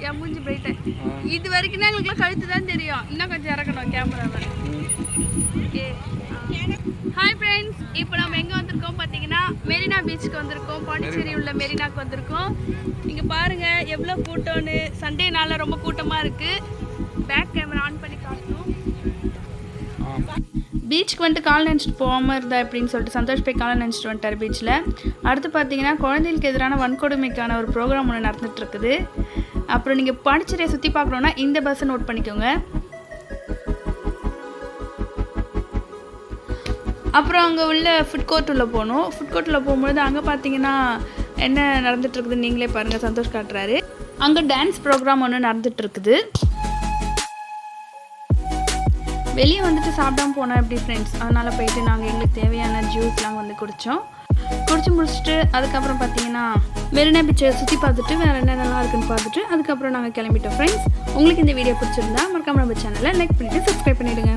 என் மூஞ்சி பிரைட்டு இது வரைக்கும் எங்களுக்குலாம் கழுத்து தான் தெரியும். இன்னும் கொஞ்சம் இறக்கணும் கேமராவை. ஓகே ஹாய் ஃப்ரெண்ட்ஸ், இப்போ நம்ம எங்கே வந்திருக்கோம் பார்த்தீங்கன்னா மெரினா பீச்சுக்கு வந்திருக்கோம். பாண்டிச்சேரி உள்ள மெரினாக்கு வந்திருக்கோம். இங்கே பாருங்கள் எவ்வளோ கூட்டம்னு. சண்டேனால ரொம்ப கூட்டமாக இருக்குது. பேக் கேமரா ஆன் பண்ணி காட்டணும். பீச்சுக்கு வந்துட்டு கால் நினச்சிட்டு போகாமல் இருந்தா அப்படின்னு சொல்லிட்டு சந்தோஷ் போய் காலை நினச்சிட்டு வந்துட்டார் பீச்சில். அடுத்து பார்த்தீங்கன்னா குழந்தைகளுக்கு எதிரான வன்கொடுமைக்கான ஒரு ப்ரோக்ராம் ஒன்று நடந்துகிட்ருக்குது. அப்புறம் நீங்கள் பாண்டிச்சேரியை சுற்றி பார்க்கணுன்னா இந்த பஸ்ஸை நோட் பண்ணிக்கோங்க. அப்புறம் அங்கே உள்ள ஃபுட் கோர்ட் உள்ள போகணும். ஃபுட் கோர்ட்டில் போகும்பொழுது அங்கே பார்த்தீங்கன்னா என்ன நடந்துகிட்ருக்குதுன்னு நீங்களே பாருங்கள். சந்தோஷ் காட்டுறாரு. அங்கே டான்ஸ் ப்ரோக்ராம் ஒன்று நடந்துகிட்ருக்குது. வெளியே வந்துட்டு சாப்பிடாம போனோம் எப்படி ஃப்ரெண்ட்ஸ். அதனால் போயிட்டு நாங்கள் எங்களுக்கு தேவையான ஜூஸ்லாம் வந்து குடிச்சு முடிச்சுட்டு அதுக்கப்புறம் பார்த்தீங்கன்னா மெரினா பீச்சை சுற்றி பார்த்துட்டு வேறு என்னென்னலாம் இருக்குன்னு பார்த்துட்டு அதுக்கப்புறம் நாங்கள் கிளம்பிட்டோம் ஃப்ரெண்ட்ஸ். உங்களுக்கு இந்த வீடியோ பிடிச்சிருந்தா மறக்காம நம்ம சேனலை லைக் பண்ணிவிட்டு சப்ஸ்கிரைப் பண்ணிவிடுங்க.